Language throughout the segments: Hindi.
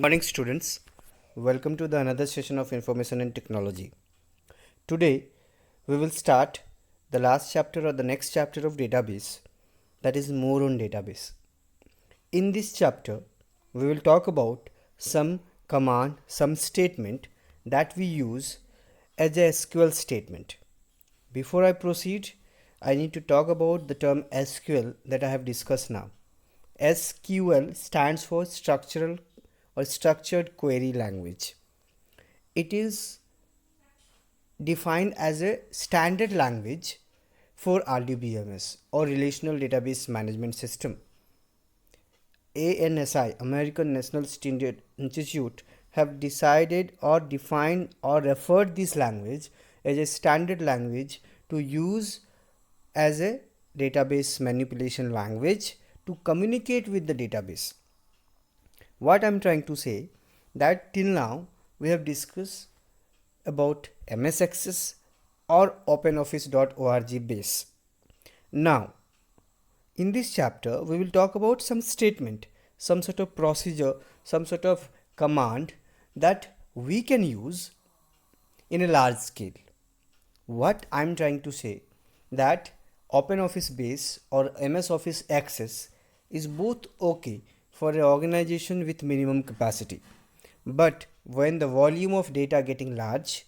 Morning students, welcome to the another session of information and technology. Today we will start the last chapter or the next chapter of database, that is more on database. In this chapter we will talk about some command, some statement that we use as a SQL statement. Before I proceed, I need to talk about the term SQL that I have discussed now. SQL stands for structural or structured query language. It is defined as a standard language for RDBMS or Relational Database Management System. ANSI, American National Standard Institute, have decided or defined or referred this language as a standard language to use as a database manipulation language to communicate with the database. What I'm trying to say that till now we have discussed about MS Access or OpenOffice.org base. Now in this chapter we will talk about some statement, some sort of procedure, some sort of command that we can use in a large scale. What I'm trying to say that OpenOffice base or MS Office Access is both okay for an organization with minimum capacity. But when the volume of data getting large,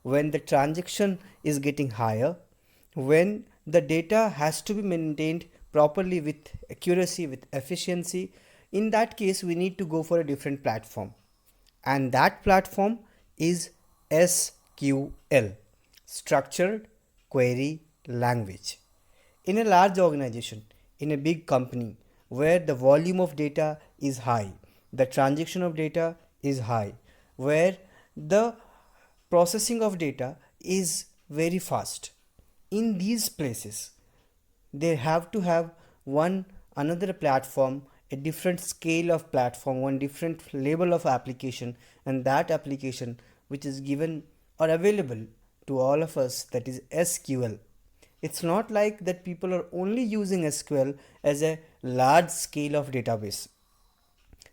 when the transaction is getting higher, when the data has to be maintained properly with accuracy, with efficiency, in that case we need to go for a different platform. And that platform is SQL, Structured Query Language. In a large organization, in a big company where the volume of data is high, the transaction of data is high, where the processing of data is very fast, in these places they have to have one another platform, a different scale of platform, one different level of application, and that application which is given or available to all of us, that is SQL. It's not like that people are only using SQL as a large scale of database.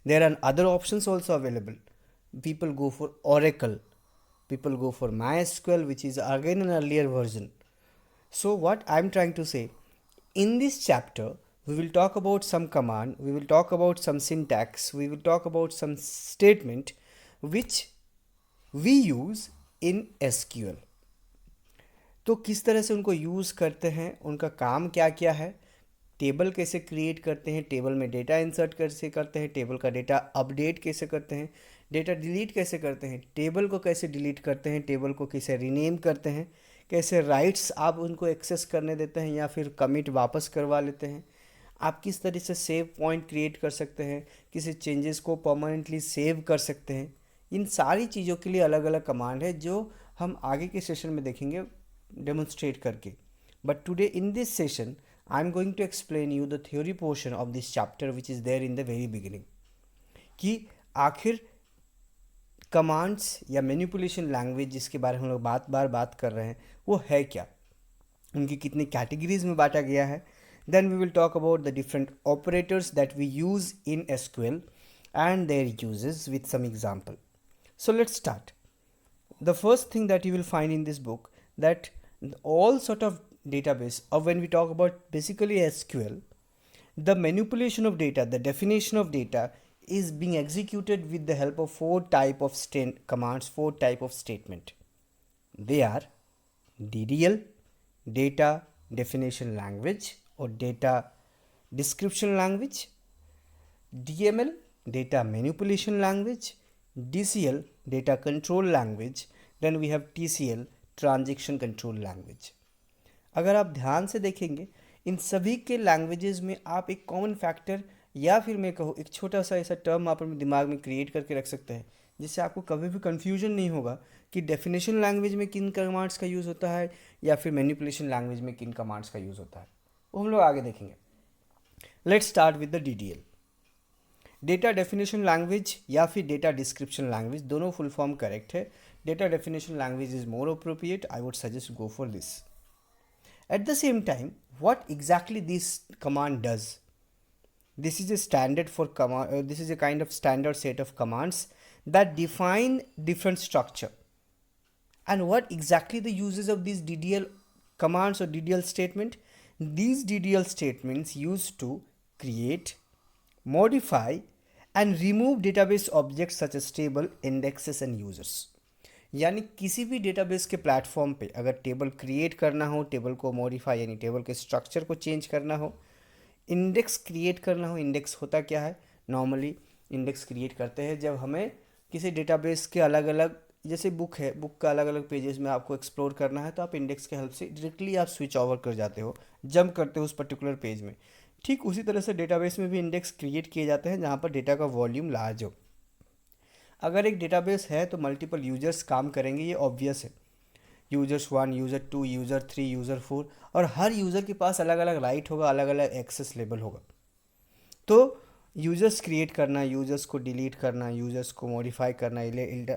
There are other options also available. People go for Oracle, people go for MySQL, which is again an earlier version. So what I'm trying to say, in this chapter we will talk about some command, we will talk about some syntax, we will talk about some statement which we use in SQL. तो किस तरह से उनको यूज़ करते हैं, उनका काम क्या क्या है, टेबल कैसे क्रिएट करते हैं, टेबल में डेटा इंसर्ट कैसे करते हैं, टेबल का डेटा अपडेट कैसे करते हैं, डेटा डिलीट कैसे करते हैं, टेबल को कैसे डिलीट करते हैं, टेबल को कैसे रीनेम करते हैं, कैसे राइट्स आप उनको एक्सेस करने देते हैं या फिर कमिट वापस करवा लेते हैं, आप किस तरह से सेव पॉइंट क्रिएट कर सकते हैं, किसी चेंजेस को परमानेंटली सेव कर सकते हैं. इन सारी चीज़ों के लिए अलग अलग कमांड है जो हम आगे के सेशन में देखेंगे डेमोन्स्ट्रेट करके. But today in this session I am going to explain you the theory portion of this chapter which is there in the very beginning, कि आखिर कमांड्स या मैनिपुलेशन लैंग्वेज जिसके बारे में हम लोग बात कर रहे हैं वो है क्या, उनकी कितनी कैटेगरीज में बांटा गया है. Then we will talk about the different operators that we use इन SQL and their uses with some example. So let's start. The first thing that you will find in this book, that all sort of database, or when we talk about basically SQL, the manipulation of data, the definition of data is being executed with the help of four type of commands, four type of statement. They are DDL, data definition language or data description language, DML, data manipulation language, DCL, data control language, then we have TCL, transaction control language. अगर आप ध्यान से देखेंगे इन सभी के लैंग्वेजेस में आप एक कॉमन फैक्टर या फिर मैं कहूँ एक छोटा सा ऐसा टर्म आप अपने दिमाग में क्रिएट करके रख सकते हैं जिससे आपको कभी भी कन्फ्यूजन नहीं होगा कि डेफिनेशन लैंग्वेज में किन कमांड्स का यूज़ होता है या फिर मैनिपुलेशन लैंग्वेज में किन कमांड्स का यूज़ होता है, वो हम लोग आगे देखेंगे. Let's start with the DDL. Data definition language या फिर डेटा डिस्क्रिप्शन लैंग्वेज, दोनों फुल फॉर्म करेक्ट है. Data definition language is more appropriate, I would suggest go for this. At the same time, what exactly this command does? This is a standard for command. This is a kind of standard set of commands that define different structure. And what exactly the uses of these DDL commands or DDL statement? These DDL statements used to create, modify and remove database objects such as table, indexes and users. यानी किसी भी डेटाबेस के प्लेटफॉर्म पे अगर टेबल क्रिएट करना हो, टेबल को मॉडिफाई यानी टेबल के स्ट्रक्चर को चेंज करना हो, इंडेक्स क्रिएट करना हो। इंडेक्स होता क्या है? नॉर्मली इंडेक्स क्रिएट करते हैं जब हमें किसी डेटाबेस के अलग अलग, जैसे बुक है, बुक का अलग अलग पेजेस में आपको एक्सप्लोर करना है तो आप इंडेक्स के हेल्प से डायरेक्टली आप स्विच ओवर कर जाते हो, जंप करते हो उस पर्टिकुलर पेज में। ठीक उसी तरह से डेटाबेस में भी इंडेक्स क्रिएट किए जाते हैं जहाँ पर डेटा का वॉल्यूम लार्ज हो। अगर एक डेटाबेस है तो मल्टीपल यूजर्स काम करेंगे, ये ऑब्वियस है। यूजर्स 1, यूज़र 2, यूज़र 3, यूज़र 4 और हर यूज़र के पास अलग अलग राइट होगा, अलग अलग एक्सेस लेवल होगा। तो यूजर्स क्रिएट करना, यूजर्स को डिलीट करना, यूजर्स को मॉडिफाई करना,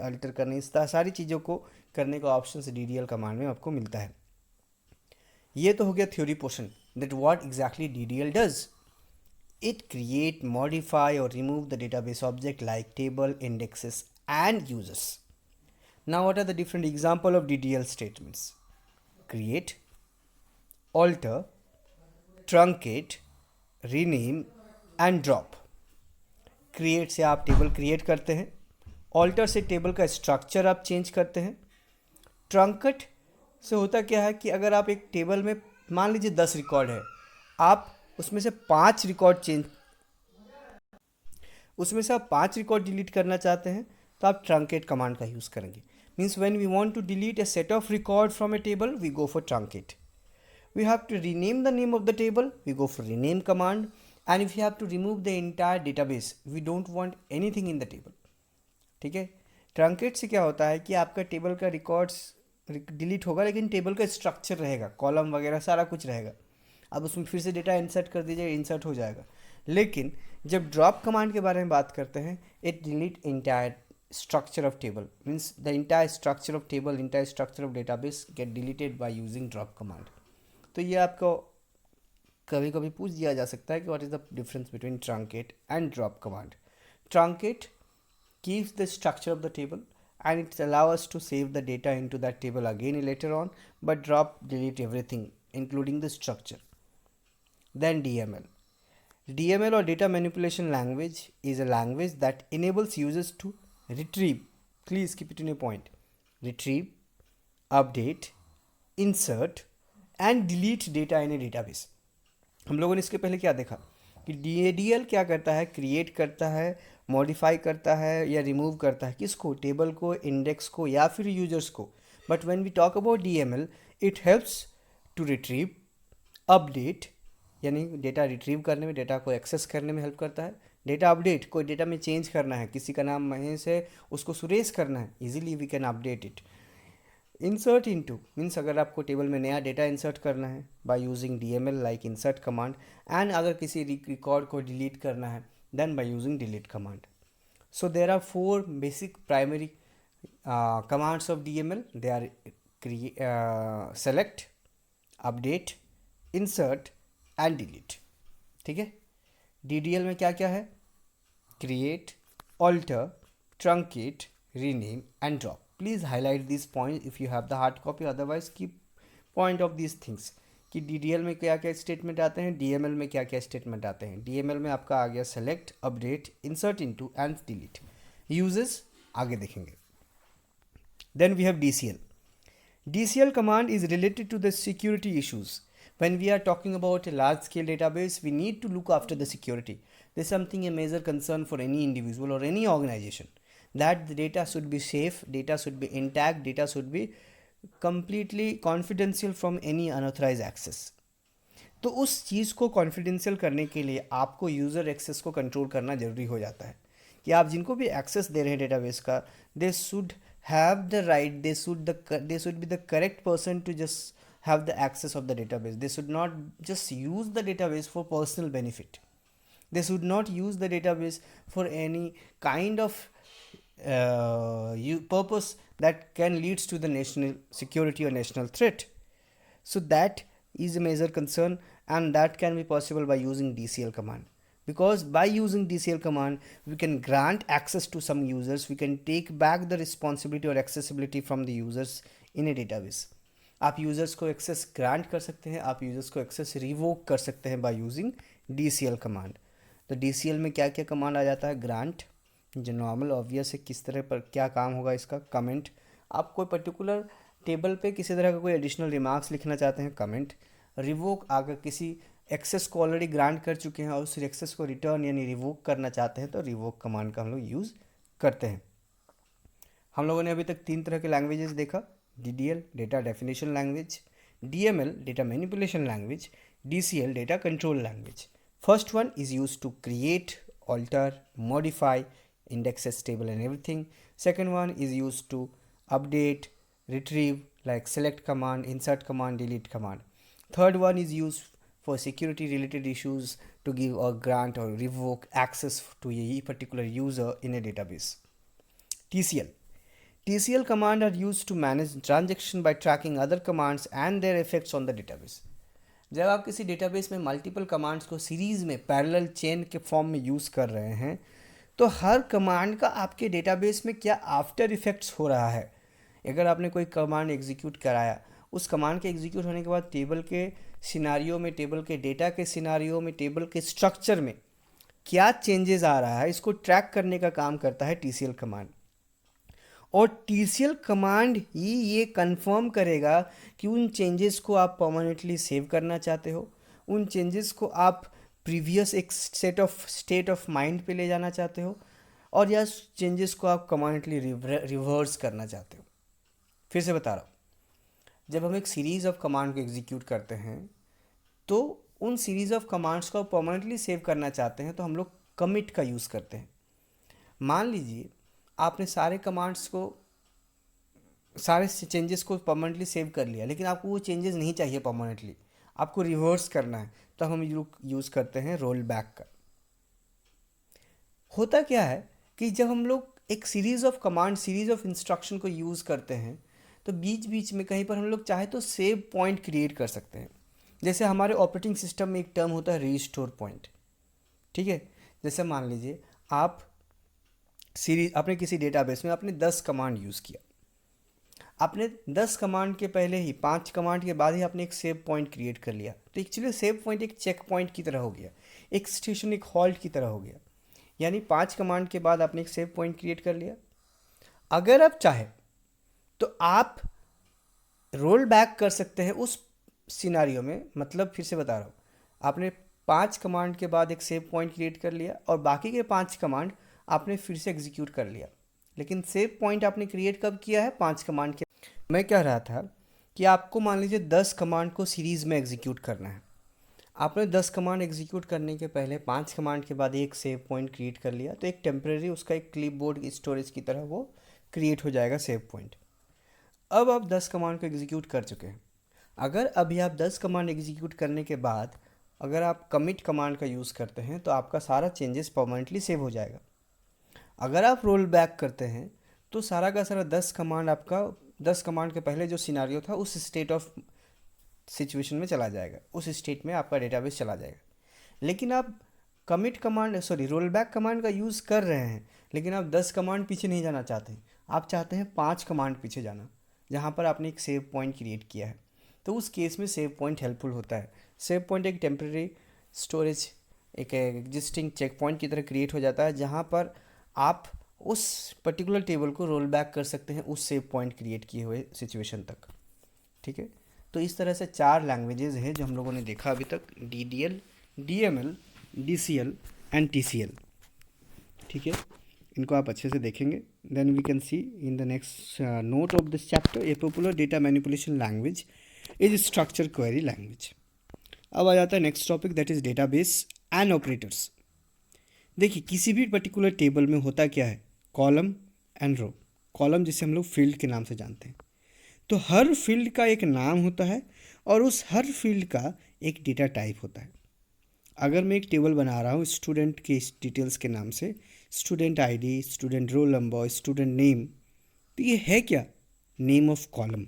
अल्टर करना, इस सारी चीज़ों को करने का ऑप्शन DDL कमांड में आपको मिलता है। ये तो हो गया theory portion, that what exactly DDL does. It create, modify or remove the database object like table, indexes and users. Now what are the different example of DDL statements? Create, alter, truncate, rename and drop. Create से आप टेबल क्रिएट करते हैं, alter से टेबल का स्ट्रक्चर आप चेंज करते हैं, truncate से होता क्या है कि अगर आप एक टेबल में मान लीजिए 10 रिकॉर्ड है, आप उसमें से 5 रिकॉर्ड डिलीट करना चाहते हैं तो आप ट्रंकेट कमांड का यूज़ करेंगे। Means when we want to delete a set of record from a table we go for truncate. We have to rename the name of the table, we go for rename command. And if you have to remove the entire database, we don't want anything in the table. ठीक है, ट्रंकेट से क्या होता है कि आपका टेबल का रिकॉर्ड्स डिलीट होगा लेकिन टेबल का स्ट्रक्चर रहेगा, कॉलम वगैरह सारा कुछ रहेगा। अब उसमें फिर से डेटा इंसर्ट कर दीजिए, इंसर्ट हो जाएगा। लेकिन जब ड्रॉप कमांड के बारे में बात करते हैं, it delete entire structure of table, means the entire structure of table, entire structure of database get deleted by using drop command. तो ये आपको कभी कभी पूछ दिया जा सकता है कि what is the difference between truncate and drop command. Truncate keeps the structure of the table and it allows us to save the data into that table again later on, but drop delete everything including the structure. Then DML. DML or data manipulation language is a language that enables users to retrieve, please keep it in a point, retrieve, update, insert and delete data in a database. हम लोगों ने इसके पहले क्या देखा कि DDL क्या करता है, क्रिएट करता है, मॉडिफाई करता है या रिमूव करता है, किसको? टेबल को, इंडेक्स को या फिर यूजर्स को। But when we talk about DML, it helps to retrieve, update यानी डेटा रिट्रीव करने में, डेटा को एक्सेस करने में हेल्प करता है। डेटा अपडेट, कोई डेटा में चेंज करना है, किसी का नाम महेश है उसको सुरेश करना है, easily we can update it. Insert into means अगर आपको टेबल में नया डेटा इंसर्ट करना है by using DML like insert command. And अगर किसी रिकॉर्ड को डिलीट करना है then by using delete command. So there are 4 basic primary commands of DML. They are select, update, insert and delete. ठीक है, DDL में क्या क्या है? Create, alter, truncate, rename and drop. Please highlight these points if you have the hard copy, otherwise keep point of these things कि DDL में क्या क्या स्टेटमेंट आते हैं, DML में क्या क्या स्टेटमेंट आते हैं। DML में आपका आ गया select, update, insert into and delete. Uses आगे देखेंगे। Then we have DCL. DCL command is related to the security issues. When we are talking about a large scale database, we need to look after the security. This is something a major concern for any individual or any organization, that the data should be safe, data should be intact, data should be completely confidential from any unauthorized access. तो उस चीज़ को कॉन्फिडेंशियल करने के लिए आपको यूज़र एक्सेस को कंट्रोल करना ज़रूरी हो जाता है कि आप जिनको भी एक्सेस दे रहे हैं डेटाबेस का, they should have the right, they should be the correct person to just have the access of the database. They should not just use the database for personal benefit. They should not use the database for any kind of purpose that can leads to the national security or national threat. So that is a major concern, and that can be possible by using DCL command. because by using DCL command we can grant access to some users, we can take back the responsibility or accessibility from the users in a database. आप यूज़र्स को एक्सेस ग्रांट कर सकते हैं, आप यूज़र्स को एक्सेस रिवोक कर सकते हैं बाय यूजिंग DCL कमांड. तो DCL में क्या क्या कमांड आ जाता है? ग्रांट, जो नॉर्मल ऑब्वियस है, किस तरह पर क्या काम होगा इसका. कमेंट, आप कोई पर्टिकुलर टेबल पे किसी तरह का कोई एडिशनल रिमार्क्स लिखना चाहते हैं, कमेंट. रिवोक, अगर किसी एक्सेस को ऑलरेडी ग्रांट कर चुके हैं और उस एक्सेस को रिटर्न यानी रिवोक करना चाहते हैं तो रिवोक कमांड का हम लोग यूज़ करते हैं. हम लोगों ने अभी तक 3 तरह के लैंग्वेजेस देखा: DDL data definition language, DML data manipulation language, DCL data control language. First one is use to create, alter, modify indexes table and everything. Second one is used to update, retrieve, like select command, insert command, delete command. Third one is used for security related issues to give or grant or revoke access to a particular user in a database. TCL. TCL command are used to manage transaction by tracking other commands and their effects on the database. जब आप किसी डेटाबेस में मल्टीपल कमांड्स को सीरीज़ में पैरेलल चेन के फॉर्म में यूज़ कर रहे हैं तो हर कमांड का आपके डेटाबेस में क्या आफ्टर इफेक्ट्स हो रहा है. अगर आपने कोई कमांड एग्जीक्यूट कराया, उस कमांड के एग्जीक्यूट होने के बाद टेबल के सिनारियो में, टेबल के डेटा के सिनारियो में, टेबल के स्ट्रक्चर में क्या चेंजेस आ रहा है, इसको ट्रैक करने का काम करता है TCL कमांड. और TCL कमांड ही ये कंफर्म करेगा कि उन चेंजेस को आप परमानेंटली सेव करना चाहते हो, उन चेंजेस को आप प्रीवियस एक स्टेट ऑफ माइंड पे ले जाना चाहते हो, और या चेंजेस को आप परमानेंटली रिवर्स करना चाहते हो. फिर से बता रहा हूँ, जब हम एक सीरीज़ ऑफ कमांड को एग्जीक्यूट करते हैं तो उन सीरीज़ ऑफ कमांड्स को परमानेंटली सेव करना चाहते हैं तो हम लोग कमिट का यूज़ करते हैं. मान लीजिए आपने सारे कमांड्स को, सारे चेंजेस को परमानेंटली सेव कर लिया, लेकिन आपको वो चेंजेस नहीं चाहिए परमानेंटली, आपको रिवर्स करना है, तो हम यूज़ करते हैं रोल बैक का. होता क्या है कि जब हम लोग एक series of command, series of instruction को यूज़ करते हैं तो बीच बीच में कहीं पर हम लोग चाहे तो सेव पॉइंट क्रिएट कर सकते हैं. जैसे हमारे ऑपरेटिंग सिस्टम में एक टर्म होता है रीस्टोर पॉइंट. ठीक है, जैसे मान लीजिए आपने किसी डेटाबेस में आपने 10 कमांड यूज़ किया, आपने 10 कमांड के पहले ही 5 कमांड के बाद ही आपने एक सेव पॉइंट क्रिएट कर लिया. तो एक्चुअली सेव पॉइंट एक चेक पॉइंट की तरह हो गया, एक स्टेशन, एक हॉल्ट की तरह हो गया. यानी 5 कमांड के बाद आपने एक सेव पॉइंट क्रिएट कर लिया. अगर आप चाहे तो आप रोल बैक कर सकते हैं उस सिनारियो में. मतलब फिर से बता रहा हूँ, आपने 5 कमांड के बाद एक सेव पॉइंट क्रिएट कर लिया और बाकी के 5 कमांड आपने फिर से एग्जीक्यूट कर लिया. लेकिन सेव पॉइंट आपने क्रिएट कब किया है? 5 कमांड के. मैं कह रहा था कि आपको मान लीजिए 10 कमांड को सीरीज़ में एग्जीक्यूट करना है. आपने 10 कमांड एग्जीक्यूट करने के पहले 5 कमांड के बाद एक सेव पॉइंट क्रिएट कर लिया, तो एक टेम्परेरी उसका एक क्लिपबोर्ड स्टोरेज की तरह वो क्रिएट हो जाएगा सेव पॉइंट. अब आप 10 कमांड को एग्जीक्यूट कर चुके हैं. अगर अभी आप 10 कमांड एग्जीक्यूट करने के बाद अगर आप कमिट कमांड का यूज़ करते हैं तो आपका सारा चेंजेस परमानेंटली सेव हो जाएगा. अगर आप रोल बैक करते हैं तो सारा का सारा 10 कमांड आपका 10 कमांड के पहले जो सिनारियो था उस स्टेट ऑफ सिचुएशन में चला जाएगा, उस स्टेट में आपका डेटाबेस चला जाएगा. लेकिन आप रोल बैक कमांड का यूज़ कर रहे हैं, लेकिन आप 10 कमांड पीछे नहीं जाना चाहते, आप चाहते हैं 5 कमांड पीछे जाना, जहाँ पर आपने एक सेव पॉइंट क्रिएट किया है. तो उस केस में सेव पॉइंट हेल्पफुल होता है. सेव पॉइंट एक टेम्प्रेरी स्टोरेज, एक एग्जिस्टिंग चेक पॉइंट की तरह क्रिएट हो जाता है, जहाँ पर आप उस पर्टिकुलर टेबल को रोल बैक कर सकते हैं उस सेव पॉइंट क्रिएट किए हुए सिचुएशन तक. ठीक है, तो इस तरह से 4 लैंग्वेजेस हैं जो हम लोगों ने देखा अभी तक: DDL, DML, DCL and TCL. ठीक है, इनको आप अच्छे से देखेंगे. Then we can see in the next note of this chapter, a popular data manipulation language is structure query language. अब आ जाता है next topic, that is database and operators. देखिए, किसी भी पर्टिकुलर टेबल में होता क्या है? Column and row. कॉलम जिसे हम लोग फील्ड के नाम से जानते हैं. तो हर फील्ड का एक नाम होता है और उस हर फील्ड का एक डेटा टाइप होता है. अगर मैं एक टेबल बना रहा हूँ स्टूडेंट के डिटेल्स के नाम से, student ID, student roll number, student name, तो ये है क्या? Name of column,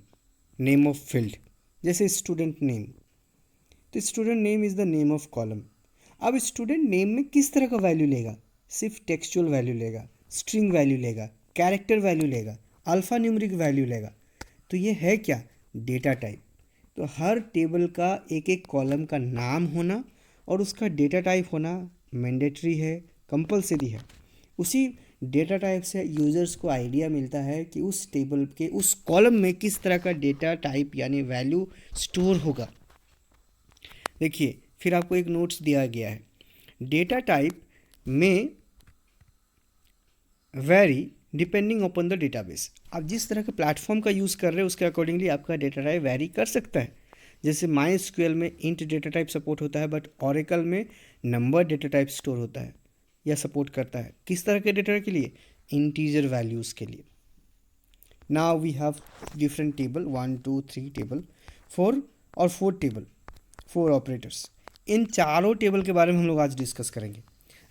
name of field. जैसे स्टूडेंट नेम, तो student name is the name of column. अब स्टूडेंट नेम में किस तरह का वैल्यू लेगा? सिर्फ टेक्सचुअल वैल्यू लेगा, स्ट्रिंग वैल्यू लेगा, कैरेक्टर वैल्यू लेगा, अल्फ़ा न्यूमेरिक वैल्यू लेगा। तो ये है क्या? Data type. तो हर टेबल का एक एक कॉलम का नाम होना और उसका डेटा टाइप होना मैंडेटरी है, कंपलसरी है। उसी डेटा टाइप से यूज़र्स को आइडिया मिलता है कि उस टेबल के उस कॉलम में किस तरह का डेटा टाइप यानी वैल्यू स्टोर होगा। देखिए, फिर आपको एक नोट्स दिया गया है, डेटा टाइप में very depending upon the database. आप जिस तरह के प्लेटफॉर्म का यूज़ कर रहे हैं उसके अकॉर्डिंगली आपका डेटा टाइप वेरी कर सकता है। जैसे माई एसक्यूएल में इंट डेटा टाइप सपोर्ट होता है, बट ओरेकल में नंबर डेटा टाइप स्टोर होता है या सपोर्ट करता है। किस तरह के डेटा के लिए? इंटीजर वैल्यूज़ के लिए। Now we have different table, 1 2 3 table, 4 table, 4 operators. इन चारों टेबल के बारे में हम लोग आज डिस्कस करेंगे।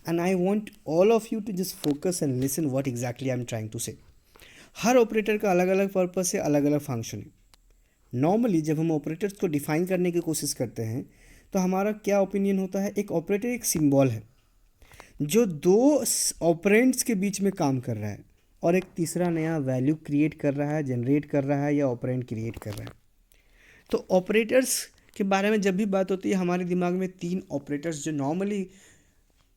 And I want all of you to just focus and listen what exactly I am trying to say. हर ऑपरेटर का अलग अलग पर्पस है, अलग अलग फंक्शन है। नॉर्मली जब हम ऑपरेटर्स को डिफाइन करने की कोशिश करते हैं तो हमारा क्या ओपिनियन होता है? एक ऑपरेटर एक सिंबल है जो दो ऑपरेंड्स के बीच में काम कर रहा है और एक तीसरा नया वैल्यू क्रिएट कर रहा है, जनरेट कर रहा है या ऑपरेंड क्रिएट कर रहा है। तो ऑपरेटर्स के बारे में जब भी बात होती है हमारे दिमाग में 3 ऑपरेटर्स जो नॉर्मली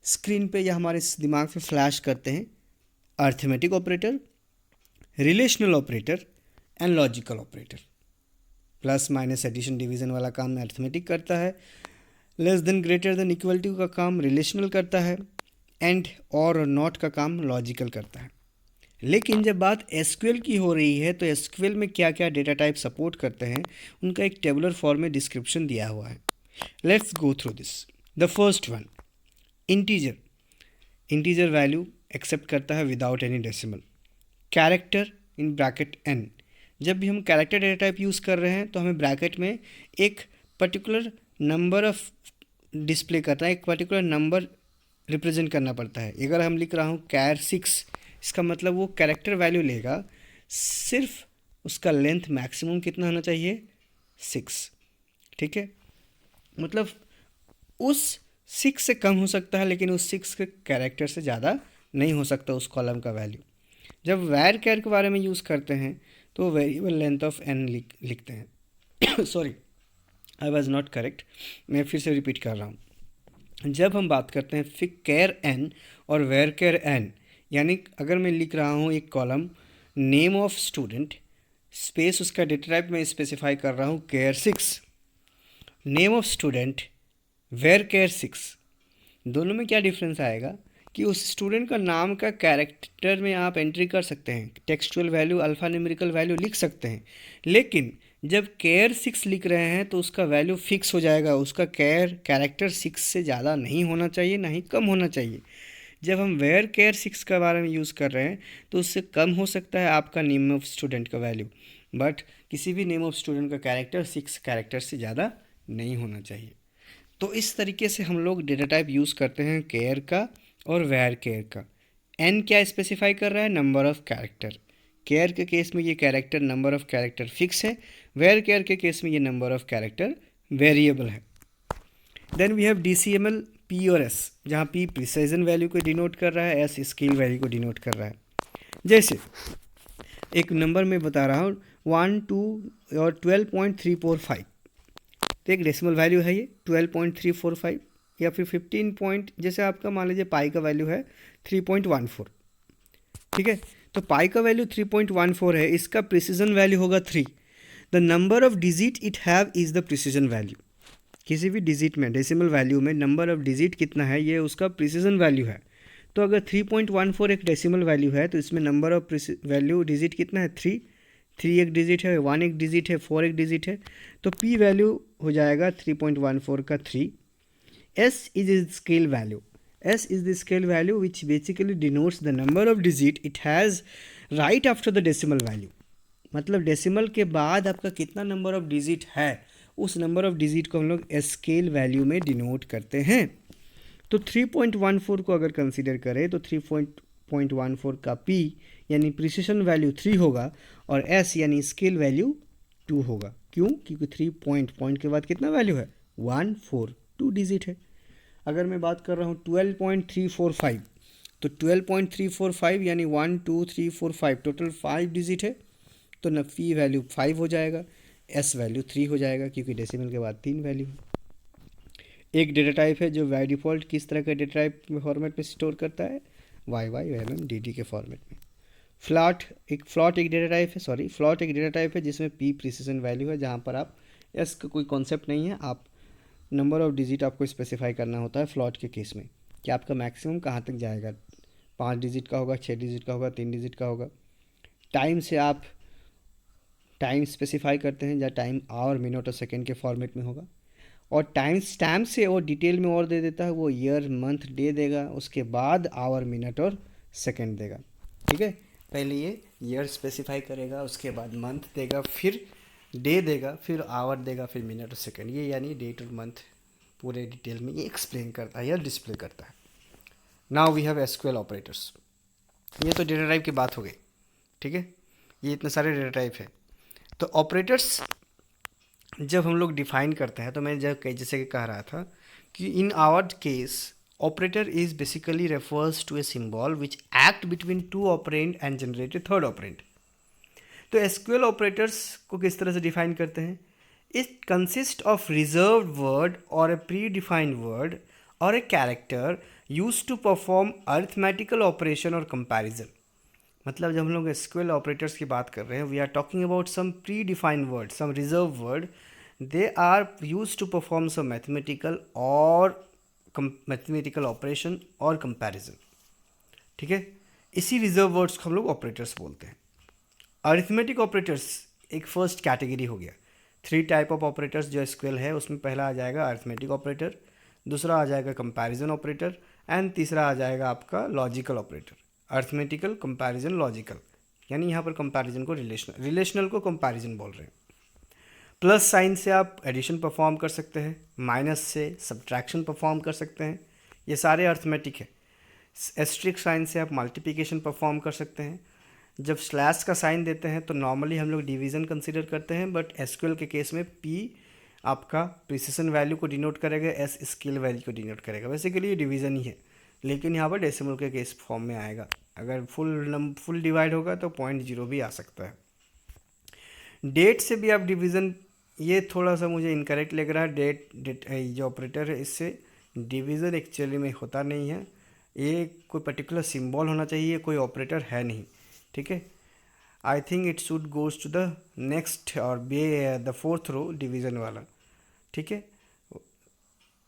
स्क्रीन पे या हमारे दिमाग पे फ्लैश करते हैं: arithmetic operator, relational operator and logical operator. Plus minus addition division वाला काम अर्थमेटिक करता है, less than greater than equal to का काम रिलेशनल करता है, एंड और नॉट का काम लॉजिकल करता है। लेकिन जब बात एसक्यूएल की हो रही है तो एसक्यूएल में क्या क्या डेटा टाइप सपोर्ट करते हैं उनका एक टेबुलर फॉर्म में डिस्क्रिप्शन दिया हुआ है। Let's go through this. The first one, integer. Integer value accept करता है without any decimal. Character in bracket N. जब भी हम कैरेक्टर डेटा टाइप यूज़ कर रहे हैं तो हमें ब्रैकेट में एक पर्टिकुलर नंबर ऑफ डिस्प्ले करना है, एक पर्टिकुलर नंबर रिप्रेजेंट करना पड़ता है। अगर हम लिख रहा हूँ कैर 6, इसका मतलब वो कैरेक्टर वैल्यू लेगा, सिर्फ उसका लेंथ मैक्सिमम कितना होना चाहिए? 6। ठीक है, मतलब उस 6 से कम हो सकता है लेकिन उस 6 के कैरेक्टर से ज़्यादा नहीं हो सकता उस कॉलम का वैल्यू। जब वैर कैर के बारे में यूज़ करते हैं तो वेरिएबल लेंथ ऑफ एन लिखते हैं। Sorry, I was not correct, मैं फिर से रिपीट कर रहा हूँ। जब हम बात करते हैं फिक कैर एन और वेर कैर एन, यानी अगर मैं लिख रहा हूँ एक column name of student space उसका डेटा टाइप में स्पेसिफाई कर रहा हूँ कैर 6, नेम ऑफ स्टूडेंट वेर कैर 6, दोनों में क्या डिफरेंस आएगा कि उस स्टूडेंट का नाम का कैरेक्टर में आप एंट्री कर सकते हैं, textual value, alpha numerical value लिख सकते हैं, लेकिन जब कैर 6 लिख रहे हैं तो उसका वैल्यू फिक्स हो जाएगा। उसका कैरेक्टर 6 से ज़्यादा नहीं होना चाहिए, ना ही कम होना चाहिए। जब हम वेयर कैर 6 के बारे में यूज़ कर रहे हैं तो उससे कम हो सकता है आपका नेम ऑफ स्टूडेंट का वैल्यू, बट किसी भी नेम ऑफ स्टूडेंट का कैरेक्टर 6 कैरेक्टर से ज़्यादा नहीं होना चाहिए। तो इस तरीके से हम लोग डेटा टाइप यूज़ करते हैं कैर का और वेयर कैर का। एन क्या स्पेसिफाई कर रहा है? Number of character. कैर के केस में ये character number of character fix है, वेयर कैर के केस में ये नंबर ऑफ कैरेक्टर वेरिएबल है। Then we have DCML P और S, जहाँ P प्रिसीजन वैल्यू को डिनोट कर रहा है, S स्केल वैल्यू को डिनोट कर रहा है। जैसे एक नंबर में बता रहा हूँ 1 2 और 12.345, तो एक डेसिमल वैल्यू है ये 12.345, या फिर 15 जैसे आपका मान लीजिए पाई का वैल्यू है 3.14। ठीक है, तो पाई का वैल्यू 3.14 है, इसका प्रिसीजन वैल्यू होगा 3। The number of digit it have is the precision value. किसी भी डिजिट में, डेसिमल वैल्यू में नंबर ऑफ डिजिट कितना है ये उसका प्रिसीजन वैल्यू है। तो अगर 3.14 एक डेसिमल वैल्यू है तो इसमें नंबर ऑफ वैल्यू डिजिट कितना है? 3 एक डिजिट है, 1 एक डिजिट है, 4 एक डिजिट है, तो P वैल्यू हो जाएगा 3.14 का 3। S is the scale value. S is the scale value which basically denotes the number of digit it has right after the decimal value. मतलब डेसिमल के बाद आपका कितना नंबर ऑफ डिजिट है, उस नंबर ऑफ डिजिट को हम लोग स्केल वैल्यू में डिनोट करते हैं। तो 3.14 को अगर कंसीडर करें तो 3.14 का P यानी प्रिसीजन वैल्यू 3 होगा और S यानी स्केल वैल्यू 2 होगा। क्यों? क्योंकि 3 पॉइंट के बाद कितना वैल्यू है? 1 4, 2 डिजिट है। अगर मैं बात कर रहा हूँ 12.345, तो 12.345 यानी 1 2 3 4 5 टोटल 5 डिजिट है, तो न पी वैल्यू 5 हो जाएगा, एस वैल्यू 3 हो जाएगा, क्योंकि डेसिमल के बाद 3 वैल्यू है। एक डेटा टाइप है जो बाय डिफ़ॉल्ट किस तरह का डेटा टाइप फॉर्मेट में स्टोर करता है, Y Y M M D D के फॉर्मेट में। फ्लॉट एक डेटा टाइप है, फ्लॉट एक डेटा टाइप है जिसमें पी प्रिसिजन वैल्यू है, जहाँ पर आप एस का कोई कॉन्सेप्ट नहीं है, आप नंबर ऑफ डिजिट आपको स्पेसिफाई करना होता है फ्लॉट के केस में कि आपका मैक्सिमम कहाँ तक जाएगा, 5 डिजिट का होगा, 6 डिजिट का होगा, 3 डिजिट का होगा। टाइम से आप टाइम स्पेसिफाई करते हैं, या टाइम आवर मिनट और सेकेंड के फॉर्मेट में होगा, और टाइम स्टैम्प से वो डिटेल में और दे देता है, वो ईयर मंथ डे देगा, उसके बाद आवर मिनट और सेकेंड देगा। ठीक है, पहले ये ईयर स्पेसिफाई करेगा, उसके बाद मंथ देगा, फिर डे देगा, फिर आवर देगा, फिर मिनट और सेकेंड, ये यानी डेट और मंथ पूरे डिटेल में ये एक्सप्लेन करता है या डिस्प्ले करता है। Now we have SQL operators. ये तो डेटा टाइप की बात हो गई। ठीक है, ये इतने सारे डेटा टाइप है। तो ऑपरेटर्स जब हम लोग डिफाइन करते हैं, तो मैं जैसे कि कह रहा था कि in our case operator is basically refers to a symbol which act between two operand and generate a third operand. तो एसक्यूएल ऑपरेटर्स को किस तरह से डिफाइन करते हैं? It consist of reserved word और ए प्री डिफाइंड वर्ड और a character use to perform arithmetical operation और कंपैरिजन। मतलब जब हम लोग एसक्यूएल ऑपरेटर्स की बात कर रहे हैं, we are talking about some predefined word, some reserve word, they are use to perform some mathematical operation और कंपैरिजन। ठीक है, इसी रिजर्व वर्ड्स को हम लोग ऑपरेटर्स बोलते हैं। अरिथमेटिक ऑपरेटर्स एक फर्स्ट कैटेगरी हो गया। 3 टाइप ऑफ ऑपरेटर्स जो एसक्यूएल है उसमें पहला आ जाएगा अरिथमेटिक ऑपरेटर, दूसरा आ जाएगा कंपैरिजन ऑपरेटर, एंड तीसरा आ जाएगा आपका logical operator. Arithmetical, comparison, logical, यानी यहाँ पर कंपैरिजन को रिलेशनल को कंपैरिजन बोल रहे हैं। प्लस साइन से आप एडिशन परफॉर्म कर सकते हैं, माइनस से सब्ट्रैक्शन परफॉर्म कर सकते हैं, ये सारे अरिथमेटिक है। एस्ट्रिक साइन से आप मल्टीप्लिकेशन परफॉर्म कर सकते हैं। जब स्लैश का साइन देते हैं तो नॉर्मली हम लोग डिवीज़न कंसिडर करते हैं, बट एसक्यूएल के केस में पी आपका प्रिसिशन वैल्यू को डिनोट करेगा, एस स्केल वैल्यू को डिनोट करेगा। वैसे के लिए डिवीज़न ही है, लेकिन यहाँ पर डेसिमल के केस फॉर्म में आएगा। अगर फुल डिवाइड होगा तो 0.0 भी आ सकता है। डेट से भी आप डिवीज़न, ये थोड़ा सा मुझे इनकरेक्ट लग रहा है, डेट जो ऑपरेटर है इससे डिवीज़न एक्चुअली में होता नहीं है, ये कोई पर्टिकुलर सिंबल होना चाहिए, कोई ऑपरेटर है नहीं। ठीक है, I think it should goes to the next और द 4th रो डिवीज़न वाला। ठीक है,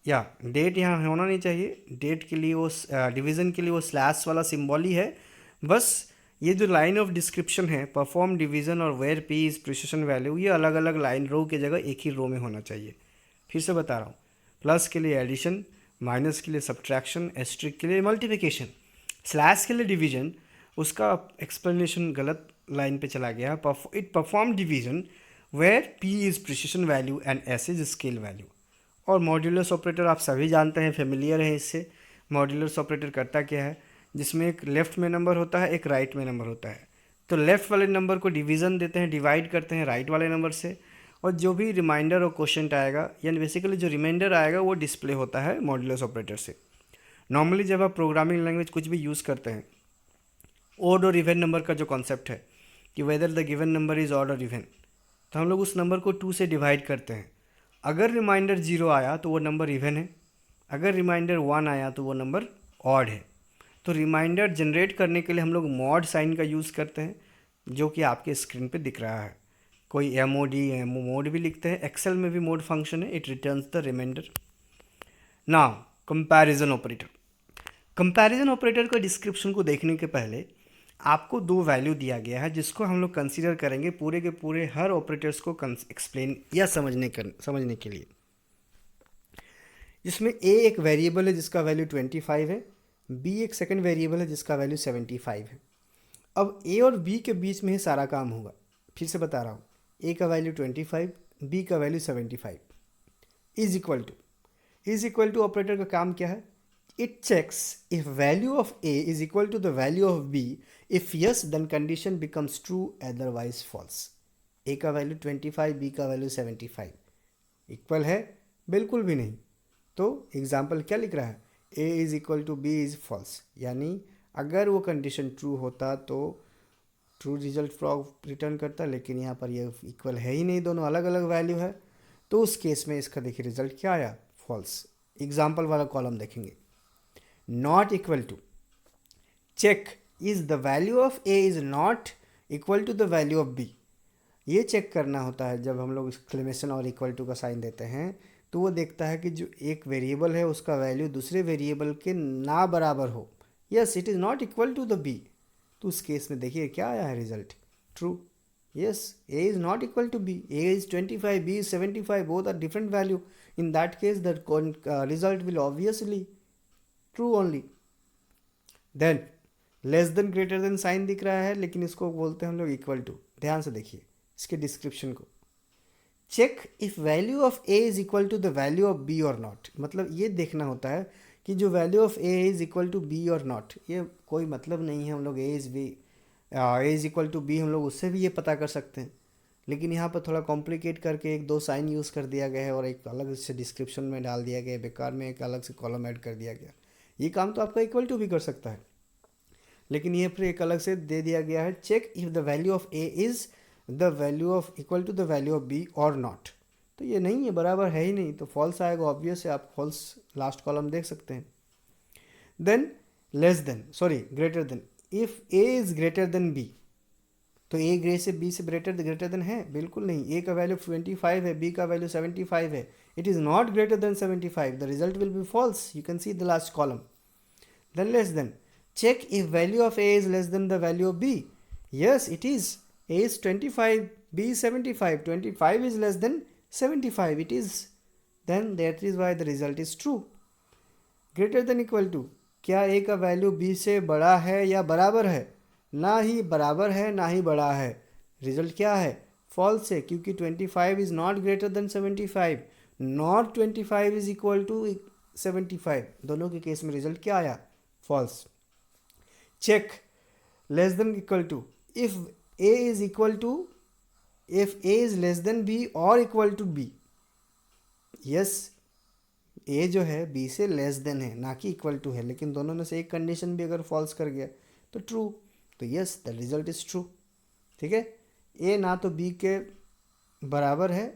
या डेट यहाँ होना नहीं चाहिए, डेट के लिए वो डिवीज़न के लिए वो स्लैश वाला सिंबल ही है। बस ये जो लाइन ऑफ डिस्क्रिप्शन है, परफॉर्म डिवीज़न और where P is precision value, ये अलग अलग लाइन रो की जगह एक ही रो में होना चाहिए। फिर से बता रहा हूँ, प्लस के लिए एडिशन, माइनस के लिए सब्ट्रैक्शन, एस्ट्रिक के लिए मल्टीप्लिकेशन, स्लैश के लिए डिवीजन, उसका एक्सप्लेनेशन गलत लाइन पे चला गया। It perform division where P is precision value and S is scale value. और मॉड्यूलस ऑपरेटर आप सभी जानते हैं, फेमिलियर है इससे। मॉड्यूलस ऑपरेटर करता क्या है, जिसमें एक लेफ़्ट में नंबर होता है, एक राइट में नंबर होता है। तो लेफ़्ट वाले नंबर को डिवीज़न देते हैं, डिवाइड करते हैं राइट वाले नंबर से, और जो भी रिमाइंडर और क्वोशंट आएगा, यानी बेसिकली जो रिमाइंडर आएगा वो डिस्प्ले होता है मॉड्यूलस ऑपरेटर से। नॉर्मली जब आप प्रोग्रामिंग लैंग्वेज कुछ भी यूज़ करते हैं, ओड और इवन नंबर का जो कॉन्सेप्ट है कि whether the given number is odd और इवन, तो हम लोग उस नंबर को 2 से डिवाइड करते हैं। अगर रिमाइंडर 0 आया तो वो नंबर इवन है, अगर रिमाइंडर 1 आया तो वो नंबर ऑड है। तो रिमाइंडर जनरेट करने के लिए हम लोग मॉड साइन का यूज़ करते हैं, जो कि आपके स्क्रीन पे दिख रहा है। कोई मोड भी लिखते हैं, एक्सेल में भी मोड फंक्शन है, it returns the reminder. Now comparison operator. Comparison operator का डिस्क्रिप्शन को देखने के पहले आपको 2 वैल्यू दिया गया है, जिसको हम लोग कंसीडर करेंगे पूरे के पूरे हर ऑपरेटर्स को एक्सप्लेन या समझने के लिए। जिसमें ए एक वेरिएबल है जिसका वैल्यू 25 है, बी एक सेकंड वेरिएबल है जिसका वैल्यू 75 है। अब ए और बी के बीच में ही सारा काम होगा। फिर से बता रहा हूँ, ए का वैल्यू 25, बी का value 75 is equal to operator का काम क्या है? It checks if value of A is equal to the value of B, if yes then condition becomes true, otherwise false. A का वैल्यू 25, बी का वैल्यू 75 इक्वल है? बिल्कुल भी नहीं। तो एग्जाम्पल क्या लिख रहा है, A is equal to B is false, यानी अगर वो कंडीशन ट्रू होता तो ट्रू रिजल्ट रिटर्न करता, लेकिन यहाँ पर ये इक्वल है ही नहीं, दोनों अलग अलग वैल्यू है, तो उस केस में इसका देखिए रिजल्ट क्या आया, फॉल्स। एग्जाम्पल वाला कॉलम देखेंगे, not equal to, check is the value of A is not equal to the value of B. ये चेक करना होता है जब हम लोग एक्सक्लेमेशन और इक्वल टू का साइन देते हैं, तो वो देखता है कि जो एक वेरिएबल है उसका वैल्यू दूसरे वेरिएबल के ना बराबर हो। Yes it is not equal to the B, तो उस केस में देखिए क्या आया है result, true. Yes A is not equal to B, A is 25, B is 75, both are different value, in that case the result will obviously true only. Then less than greater than sign दिख रहा है, लेकिन इसको बोलते हैं हम लोग इक्वल टू। ध्यान से देखिए इसके डिस्क्रिप्शन को, check if value of A is equal to the value of B और नॉट। मतलब ये देखना होता है कि जो value of A is equal to B और नॉट, ये कोई मतलब नहीं है हम लोग A is equal to B हम लोग उससे भी ये पता कर सकते हैं, लेकिन यहाँ पर थोड़ा कॉम्प्लिकेट करके एक दो साइन यूज़ कर दिया गया है और एक अलग से डिस्क्रिप्शन में डाल दिया गया है, बेकार में एक अलग से कॉलम ऐड कर दिया गया। ये काम तो आपका इक्वल टू भी कर सकता है, लेकिन ये फिर एक अलग से दे दिया गया है, check if the value of A is the value of equal to the value of B और नॉट। तो ये नहीं है, बराबर है ही नहीं, तो फॉल्स आएगा ऑब्वियस है, आप फॉल्स लास्ट कॉलम देख सकते हैं। Then less than, sorry greater than, if A is greater than B, तो ए ग्रे से बी से ग्रेटर देन है, बिल्कुल नहीं। ए का वैल्यू 25 है, बी का वैल्यू 75 है, it is not greater than 75, the result will be false, you can see the last column. Then less than, check if value of a is less than the value of b. Yes it is, a is 25, b is 75, 25 is less than 75, it is, then that is why the result is true. Greater than equal to, क्या a का वैल्यू b से बड़ा है या बराबर है, ना ही बराबर है ना ही बड़ा है, रिजल्ट क्या है, फॉल्स है, क्योंकि 25 is not greater than 75, not 25 is equal to 75, दोनों के केस में रिजल्ट क्या आया, false. check less than equal to, if a is equal to, if a is less than b or equal to b, yes a जो है b से लेस देन है ना कि इक्वल टू है, लेकिन दोनों में से एक कंडीशन भी अगर फॉल्स कर गया तो ट्रू, तो yes the result is true. ठीक है, a ना तो b के बराबर है,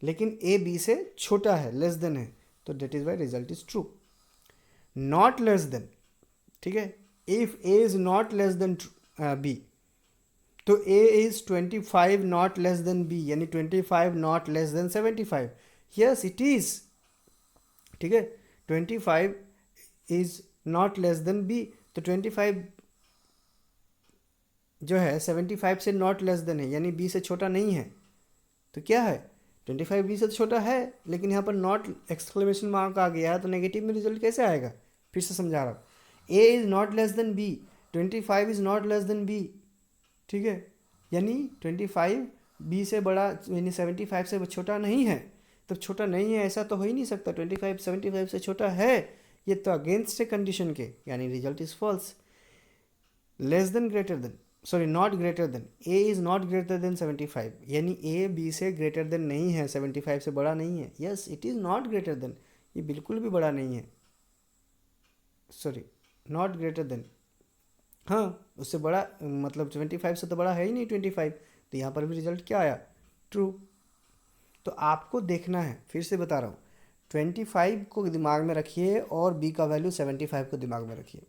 लेकिन a b से छोटा है, लेस देन है, तो that is Y result is true. Not less than, ठीक है, if a is not less than b, तो a is 25 not less than b, यानी 25 not less than 75, yes it is, ठीक है, 25 is not less than b, तो 25 जो है 75 से नॉट लेस देन है, यानी b से छोटा नहीं है, तो क्या है 25 b से छोटा है, लेकिन यहाँ पर नॉट एक्सक्लेमेशन मार्क आ गया है, तो नेगेटिव में रिजल्ट कैसे आएगा, फिर से समझा रहा हूँ, a is not less then b, 25 is not less then b, ठीक है, यानी 25 b से बड़ा यानी 75 से छोटा नहीं है, तो छोटा नहीं है ऐसा तो हो ही नहीं सकता, 25 75 से छोटा है, ये तो अगेंस्ट है कंडीशन के, यानी result is false. Less than greater than, sorry not greater than, a is not greater than 75, यानी a b से ग्रेटर देन नहीं है, 75 से बड़ा नहीं है, yes it is not greater than, ये बिल्कुल भी बड़ा नहीं है, सॉरी नॉट ग्रेटर देन, हाँ उससे बड़ा मतलब 25 से तो बड़ा है ही नहीं 25, तो यहाँ पर भी रिजल्ट क्या आया, ट्रू। तो आपको देखना है, फिर से बता रहा हूँ, 25 को दिमाग में रखिए और b का वैल्यू 75 को दिमाग में रखिए,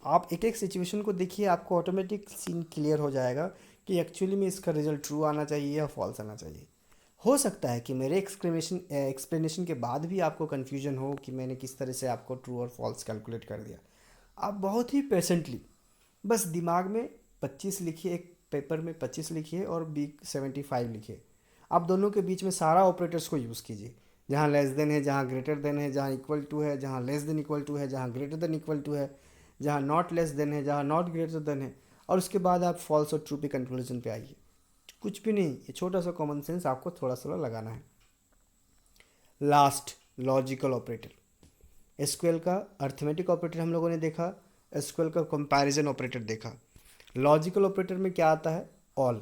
आप एक एक सिचुएशन को देखिए, आपको ऑटोमेटिक सीन क्लियर हो जाएगा कि एक्चुअली में इसका रिजल्ट ट्रू आना चाहिए या फॉल्स आना चाहिए। हो सकता है कि मेरे एक्सप्लेनेशन के बाद भी आपको कन्फ्यूजन हो कि मैंने किस तरह से आपको ट्रू और फॉल्स कैलकुलेट कर दिया, आप बहुत ही पेशेंटली बस दिमाग में 25 लिखिए, एक पेपर में 25 लिखिए और b 75 लिखिए, आप दोनों के बीच में सारा ऑपरेटर्स को यूज़ कीजिए, जहाँ लेस देन है, जहाँ ग्रेटर देन है, जहाँ इक्वल टू है, जहाँ लेस देन इक्वल टू है, जहाँ ग्रेटर देन इक्वल टू है, जहाँ नॉट लेस देन है, जहाँ नॉट ग्रेटर देन है, और उसके बाद आप फॉल्स और ट्रू पे कंक्लूजन पे आइए। कुछ भी नहीं, ये छोटा सा कॉमन सेंस आपको थोड़ा सा लगाना है। लास्ट लॉजिकल ऑपरेटर, एसक्यूएल का अर्थमेटिक ऑपरेटर हम लोगों ने देखा, एसक्यूएल का कंपैरिजन ऑपरेटर देखा। लॉजिकल ऑपरेटर में क्या आता है, ऑल,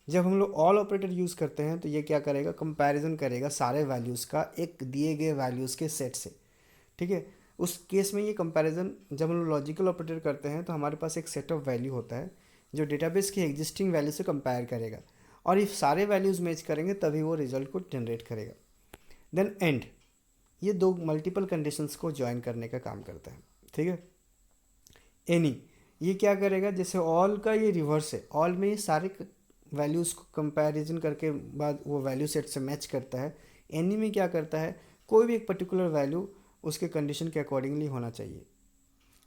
जब हम लोग ऑल ऑपरेटर यूज़ करते हैं तो ये क्या करेगा, कंपैरिजन करेगा सारे वैल्यूज़ का एक दिए गए वैल्यूज़ के सेट से। ठीक है, उस केस में ये कंपैरिजन जब हम लोग लॉजिकल ऑपरेटर करते हैं तो हमारे पास एक सेट ऑफ वैल्यू होता है जो डेटाबेस की एग्जिस्टिंग वैल्यू से कंपेयर करेगा, और इफ सारे वैल्यूज़ मैच करेंगे तभी वो रिजल्ट को जनरेट करेगा। देन एंड, ये दो मल्टीपल कंडीशंस को ज्वाइन करने का काम करता है। ठीक है, एनी, ये क्या करेगा, जैसे ऑल का ये रिवर्स है, ऑल में ये सारे वैल्यूज़ को कंपैरिजन करके बाद वो वैल्यू सेट से मैच करता है। एनी में क्या करता है, कोई भी एक पर्टिकुलर वैल्यू उसके कंडीशन के अकॉर्डिंगली होना चाहिए।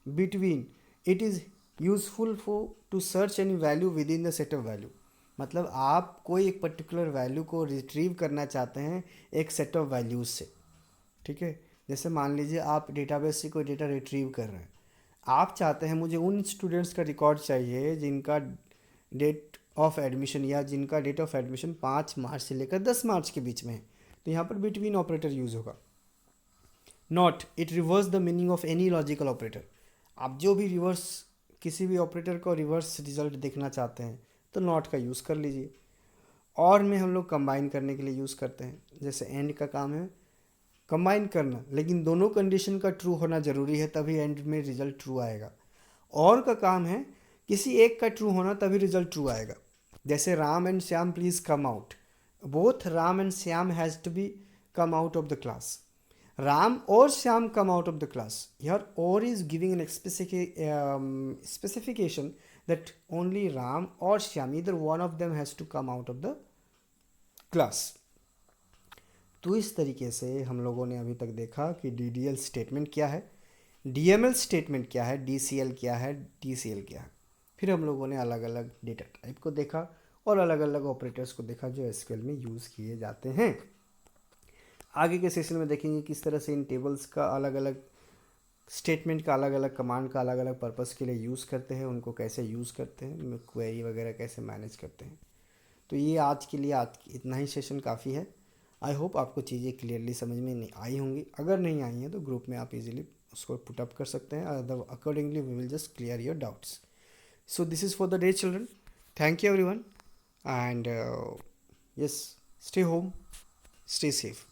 Between, it is useful for to search any value within the set of value, मतलब आप कोई एक पर्टिकुलर वैल्यू को रिट्रीव करना चाहते हैं एक सेट ऑफ वैल्यूज़ से। ठीक है, जैसे मान लीजिए आप डेटाबेस से कोई डेटा रिट्रीव कर रहे हैं, आप चाहते हैं मुझे उन स्टूडेंट्स का रिकॉर्ड चाहिए जिनका डेट ऑफ एडमिशन या जिनका डेट ऑफ एडमिशन 5 मार्च से लेकर 10 मार्च के बीच में है, तो यहाँ पर बिटवीन ऑपरेटर यूज़ होगा। Not, it reverse the meaning of any logical operator, आप जो भी रिवर्स किसी भी ऑपरेटर को रिवर्स रिजल्ट देखना चाहते हैं तो नॉट का यूज़ कर लीजिए। और में हम लोग कंबाइन करने के लिए यूज़ करते हैं, जैसे एंड का काम है कंबाइन करना, लेकिन दोनों कंडीशन का ट्रू होना ज़रूरी है तभी एंड में रिजल्ट ट्रू आएगा। और का काम है किसी एक का ट्रू होना तभी रिजल्ट ट्रू आएगा, जैसे Ram and Shyam please come out, both Ram and Shyam has to be come out of the class, Ram or Shyam come out of the class. Here, or is giving an specification that only Ram or Shyam, either one of them has to come out of the class. तो इस तरीके से हम लोगों ने अभी तक देखा कि DDL स्टेटमेंट क्या है, DML स्टेटमेंट क्या है, DCL क्या है, TCL क्या है। फिर हम लोगों ने अलग अलग डेटा टाइप को देखा और अलग अलग ऑपरेटर्स को देखा जो SQL में यूज़ किए जाते हैं। आगे के सेशन में देखेंगे किस तरह से इन टेबल्स का अलग अलग स्टेटमेंट का अलग अलग कमांड का अलग अलग पर्पस के लिए यूज़ करते हैं, उनको कैसे यूज़ करते हैं, क्वेरी वगैरह कैसे मैनेज करते हैं। तो ये आज के लिए इतना ही सेशन काफ़ी है। आई होप आपको चीज़ें क्लियरली समझ में नहीं आई होंगी, अगर नहीं आई हैं तो ग्रुप में आप इजीली उसको पुट अप कर सकते हैं, accordingly we will just clear your doubts. So this is for the day children, thank you everyone and yes, stay home, stay safe.